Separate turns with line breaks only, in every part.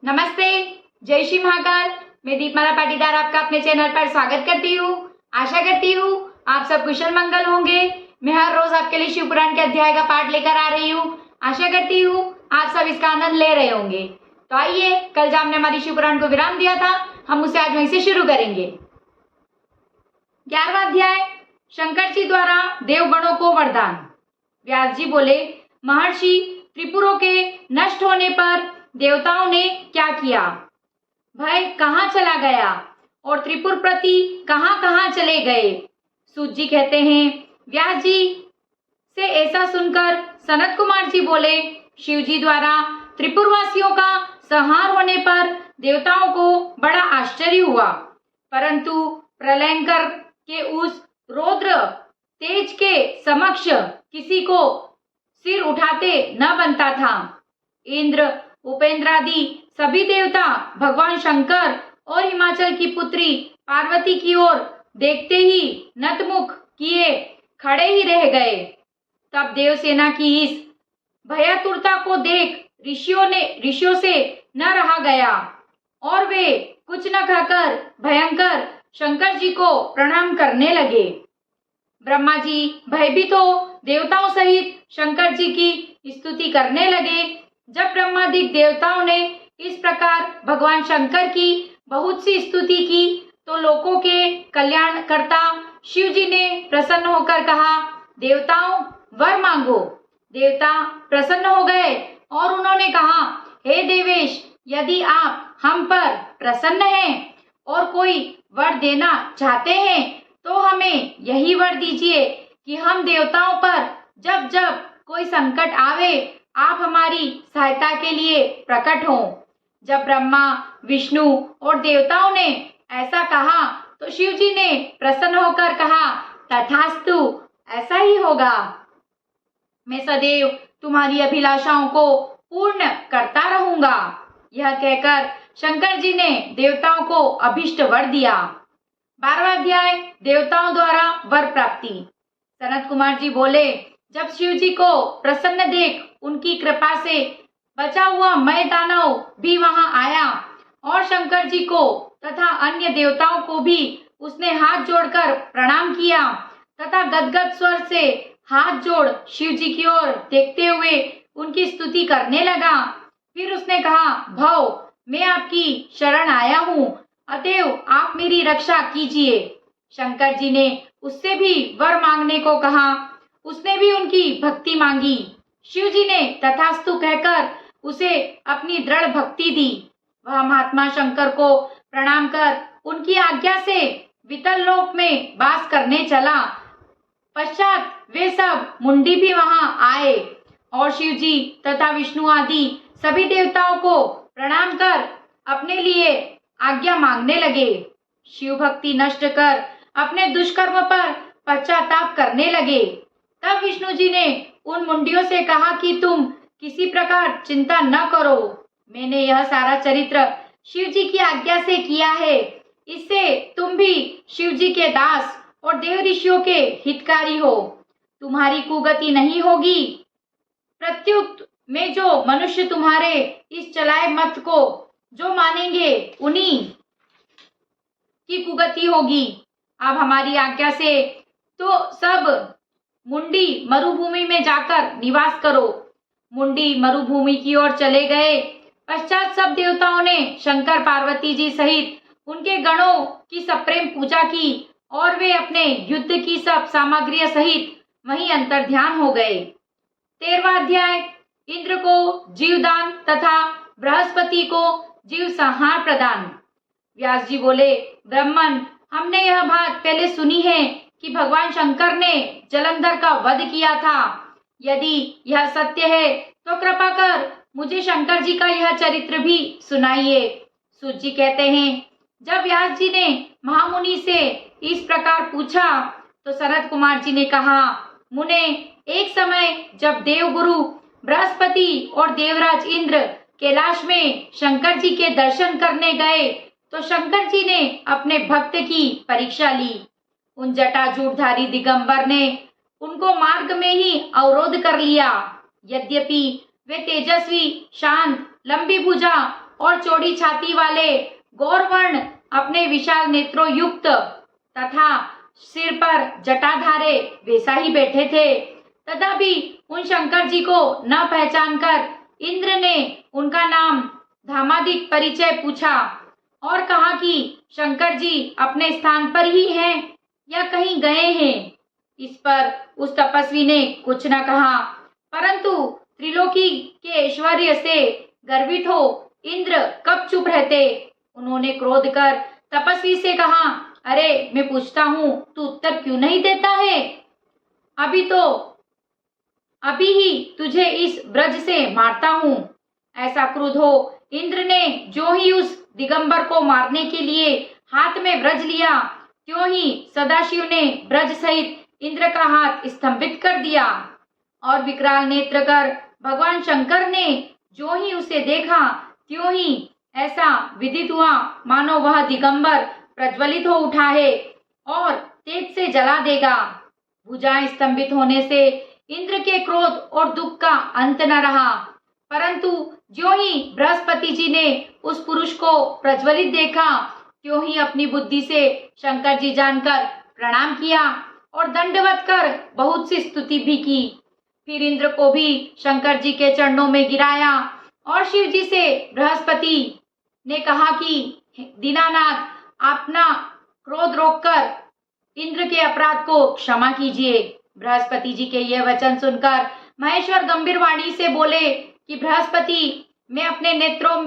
नमस्ते, जय श्री महाकाल। मैं दीपमाला पाटीदार आपका अपने चैनल पर स्वागत करती हूँ। आशा करती हूँ आप सब कुशल मंगल होंगे। मैं हर रोज आपके लिए शिव पुराण के अध्याय का पाठ लेकर आ रही हूँ। आशा करती हूँ आप सब इसका आनंद ले रहे होंगे। तो आइए, कल जब हमने हमारी शिव पुराण को विराम दिया था, हम उसे आज वहीं से शुरू करेंगे। 11वां अध्याय, शंकर जी द्वारा देवगणों को वरदान। व्यास जी बोले, महर्षि, त्रिपुरों के नष्ट होने पर देवताओं ने क्या किया? भय कहाँ चला गया और त्रिपुर प्रति कहाँ कहाँ चले गए? सूत जी कहते हैं, व्यास जी से ऐसा सुनकर सनत कुमार जी बोले, शिव जी द्वारा त्रिपुरवासियों का संहार होने पर देवताओं को बड़ा आश्चर्य हुआ, परंतु प्रलयंकर के उस रौद्र तेज के समक्ष किसी को सिर उठाते न बनता था। इंद्र, उपेंद्र आदि सभी देवता भगवान शंकर और हिमाचल की पुत्री पार्वती की ओर देखते ही नतमुख किए खड़े ही रह गए। तब देवसेना की इस भयातुरता को देख ऋषियों से न रहा गया और वे कुछ न खाकर भयंकर शंकर जी को प्रणाम करने लगे। ब्रह्मा जी भयभीत हो देवताओं सहित शंकर जी की स्तुति करने लगे। जब ब्रह्मादिक देवताओं ने इस प्रकार भगवान शंकर की बहुत सी स्तुति की तो लोकों के कल्याणकर्ता शिव जी ने प्रसन्न होकर कहा, देवताओं वर मांगो। देवता प्रसन्न हो गए और उन्होंने कहा, हे देवेश, यदि आप हम पर प्रसन्न हैं और कोई वर देना चाहते हैं तो हमें यही वर दीजिए कि हम देवताओं पर जब जब कोई संकट आवे आप हमारी सहायता के लिए प्रकट हों। जब ब्रह्मा, विष्णु और देवताओं ने ऐसा कहा तो शिव जी ने प्रसन्न होकर कहा, तथास्तु, ऐसा ही होगा। मैं सदैव तुम्हारी अभिलाषाओं को पूर्ण करता रहूंगा। यह कहकर शंकर जी ने देवताओं को अभिष्ट वर दिया। 12वां अध्याय, देवताओं द्वारा वर प्राप्ति। सनत कुमार जी बोले, जब शिव जी को प्रसन्न देख उनकी कृपा से बचा हुआ मय दानव भी वहां आया और शंकर जी को तथा अन्य देवताओं को भी उसने हाथ जोड़कर प्रणाम किया तथा गदगद स्वर से हाथ जोड़ शिव जी की ओर देखते हुए उनकी स्तुति करने लगा। फिर उसने कहा, भव, मैं आपकी शरण आया हूँ, अतएव आप मेरी रक्षा कीजिए। शंकर जी ने उससे भी वर मांगने को कहा। उसने भी उनकी भक्ति मांगी। शिव जी ने तथास्तु कहकर उसे अपनी दृढ़ भक्ति दी। वह महात्मा शंकर को प्रणाम कर उनकी आज्ञा से वितल लोक में वास करने चला। पश्चात वे सब मुंडी भी वहां आए और शिव जी तथा विष्णु आदि सभी देवताओं को प्रणाम कर अपने लिए आज्ञा मांगने लगे। शिव भक्ति नष्ट कर अपने दुष्कर्म पर पश्चाताप करने लगे। तब विष्णु जी ने उन मुंडियों से कहा कि तुम किसी प्रकार चिंता न करो। मैंने यह सारा चरित्र शिव जी की आज्ञा से किया है। इससे तुम भी शिव जी के दास और देव ऋषियों के हितकारी हो। तुम्हारी कुगति नहीं होगी। प्रत्युत में जो मनुष्य तुम्हारे इस चलाए मत को जो मानेंगे उन्हीं की कुगति होगी। अब हमारी आज्ञा से तो सब मुंडी मरुभूमि में जाकर निवास करो। मुंडी मरुभूमि की ओर चले गए। पश्चात सब देवताओं ने शंकर पार्वती जी सहित उनके गणों की सप्रेम पूजा की और वे अपने युद्ध की सब सामग्री सहित वहीं अंतर्ध्यान हो गए। 13वां अध्याय, इंद्र को जीवदान तथा बृहस्पति को जीव संहार प्रदान। व्यास जी बोले, ब्राह्मण, हमने यह बात पहले सुनी है कि भगवान शंकर ने जलंधर का वध किया था। यदि यह सत्य है तो कृपा कर मुझे शंकर जी का यह चरित्र भी सुनाइए। सूत जी कहते हैं, जब व्यास जी ने महामुनि से इस प्रकार पूछा तो सनत कुमार जी ने कहा, मुने, एक समय जब देवगुरु बृहस्पति और देवराज इंद्र कैलाश में शंकर जी के दर्शन करने गए तो शंकर जी ने अपने भक्त की परीक्षा ली। उन जटाजूटधारी दिगंबर ने उनको मार्ग में ही अवरोध कर लिया। यद्यपि वे तेजस्वी, शांत, लंबी भुजा और चौड़ी छाती वाले गौरवर्ण अपने विशाल नेत्रों युक्त तथा सिर पर जटाधारे वैसा ही बैठे थे। तथापि उन शंकर जी को न पहचानकर इंद्र ने उनका नाम धामादिक परिचय पूछा और कहा कि शंकर जी अपने स्थान पर ही हैं या कहीं गए हैं। इस पर उस तपस्वी ने कुछ न कहा, परंतु त्रिलोकी के ऐश्वर्य से गर्वित हो इंद्र कब चुप रहते। उन्होंने क्रोध कर तपस्वी से कहा, अरे मैं पूछता हूँ, तू उत्तर क्यों नहीं देता है? अभी ही तुझे इस ब्रज से मारता हूँ। ऐसा क्रुद्ध हो इंद्र ने जो ही उस दिगंबर को मारने के लिए हाथ में ब्रज लिया, त्यों ही सदाशिव ने ब्रज सहित इंद्र का हाथ स्तंभित कर दिया और विकराल नेत्र कर भगवान शंकर ने जो ही उसे देखा, त्यों ही ऐसा विदित हुआ मानो वह दिगंबर प्रज्वलित हो उठा है और तेज से जला देगा। भुजाएं स्तंभित होने से इंद्र के क्रोध और दुख का अंत न रहा, परंतु जो ही बृहस्पति जी ने उस पुरुष को प्रज्वलित देखा, त्यों ही अपनी बुद्धि से शंकर जी जानकर प्रणाम किया और दंडवत कर बहुत सी स्तुति भी की। फिर इंद्र को भी शंकर जी के चरणों में गिराया और शिव जी से बृहस्पति ने कहा कि दीनानाथ, अपना क्रोध रोककर इंद्र के अपराध को क्षमा कीजिए। बृहस्पति जी के यह वचन सुनकर महेश्वर गंभीर वाणी से बोले कि बृहस्पति, मैं अपने नेत्रों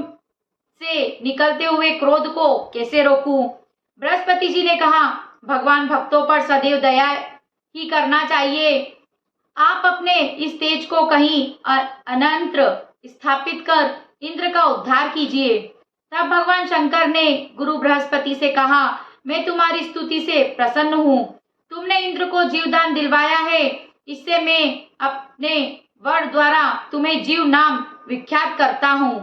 से निकलते हुए क्रोध को कैसे रोकूं? बृहस्पति जी ने कहा, भगवान भक्तों पर सदैव दया ही करना चाहिए। आप अपने इस तेज को कहीं अनंत्र स्थापित कर इंद्र का उद्धार कीजिए। तब भगवान शंकर ने गुरु बृहस्पति से कहा, मैं तुम्हारी स्तुति से प्रसन्न हूँ। तुमने इंद्र को जीवदान दिलवाया है, इससे मैं अपने वर द्वारा तुम्हें जीव नाम विख्यात करता हूँ।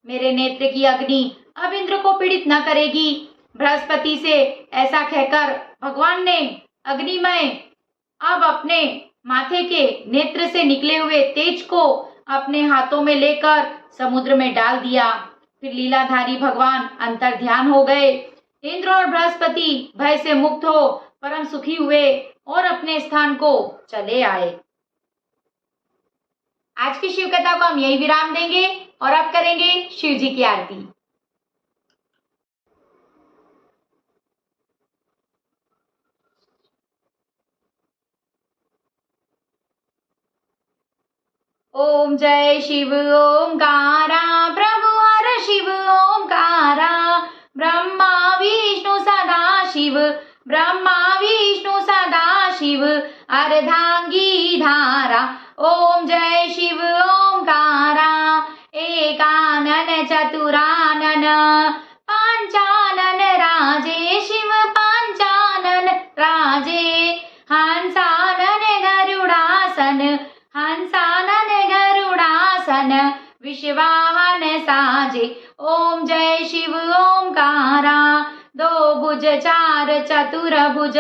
मेरे नेत्र की अग्नि अब इंद्र को पीड़ित न करेगी। बृहस्पति से ऐसा कहकर भगवान ने अग्निमय अब अपने माथे के नेत्र से निकले हुए तेज को अपने हाथों में लेकर समुद्र में डाल दिया। फिर लीलाधारी भगवान अंतर ध्यान हो गए। इंद्र और बृहस्पति भय से मुक्त हो परम सुखी हुए और अपने स्थान को चले आए। आज की शिव कथा को हम यही विराम देंगे और अब करेंगे शिव जी की आरती। ओम जय शिव ओंकारा, प्रभु हर शिव ओंकारा, ब्रह्मा विष्णु सदा शिव, ब्रह्मा विष्णु सदा शिव, अर्धांगी धारा। ओम जय शिव ओंकारा, एकानन चतुरानन, पंचानन राजे शिव, पंचानन राजे, हंसानन गरुड़ासन, हंसानन गरुड़ासन, विश्वाहन साजे। ओम जय शिव ओंकारा, दो भुज चार चतुर भुज,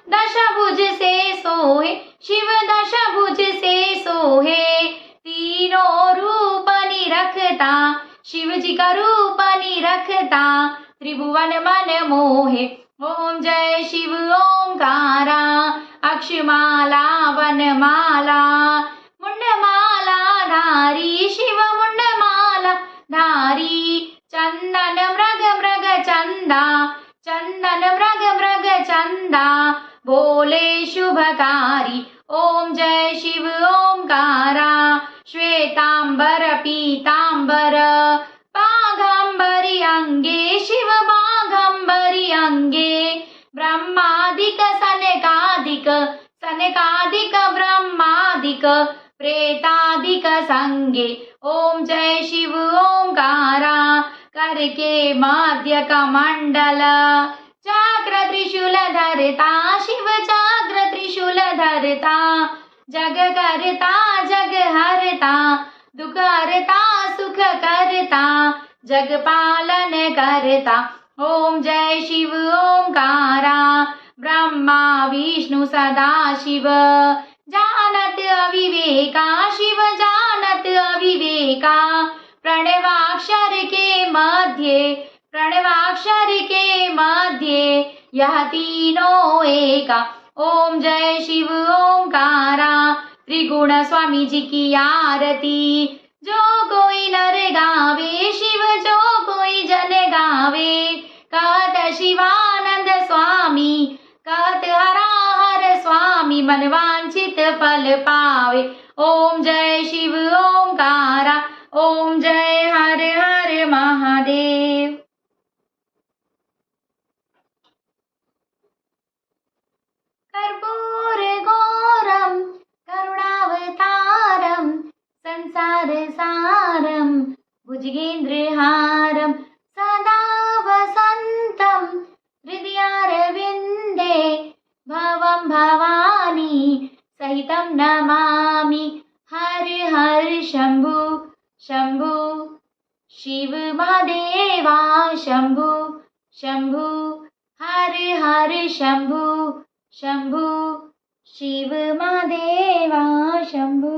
दश भुज से सोहे शिव, दश भुज से सोहे, तीनों रूप निरखता शिव जी का रूप निरखता, त्रिभुवन मन मोहे। ओम जय शिव ओंकारा, अक्षमाला वनमाला, मुंडमाला धारी शिव, मुंडमाला धारी, चंदन मृग मृग चंदा, चंदन मृग मृग चंदा, भोले शुभकारी। ओम जय शिव ओंकारा, श्वेतांबर पीतांबर, बाघंबरी अंगे शिव, बाघंबरी अंगे, ब्रह्मादिक सनकादिक, सनकादिक ब्रह्मादिक, प्रेतादिक संगे। ओम जय शिव ओंकारा, करके मध्य कमंडल, चक्र त्रिशूल धरता शिव, चक्र त्रिशूल धरता, जग करता जग हरता, दुख हरता सुख करता, जग पालन करता। ओम जय शिव ओंकारा, ब्रह्मा विष्णु सदा शिव, जानत अविवेका शिव, जानत अविवेका, प्रणवाक्षर के मध्ये प्रणवाक्षर के मध्य यह तीनों एका। ओम जय शिव ओमकारा त्रिगुण स्वामी जी की आरती। जो कोई नर गावे शिव जो कोई जन गावे कहत शिवानंद स्वामी कहत हरा हर स्वामी मनवांचित फल पावे। ओम जय शिव ओमकारा ओम जय हर हर महादेव। कर्पूर घोरम करुणावतारम संसार सारम भुजगेन्द्रहारम सदा वसंतम हृदयारविंदे भवं भवानी सहितं नमामि। हर हर शंभु शंभु शिव महादेवा शंभु शंभु हर हर शंभु शंभु शिव महादेवा शंभु।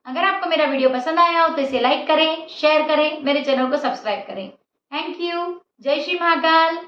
अगर आपको मेरा वीडियो पसंद आया हो तो इसे लाइक करें, शेयर करें, मेरे चैनल को सब्सक्राइब करें। Thank you. जय श्री महाकाल।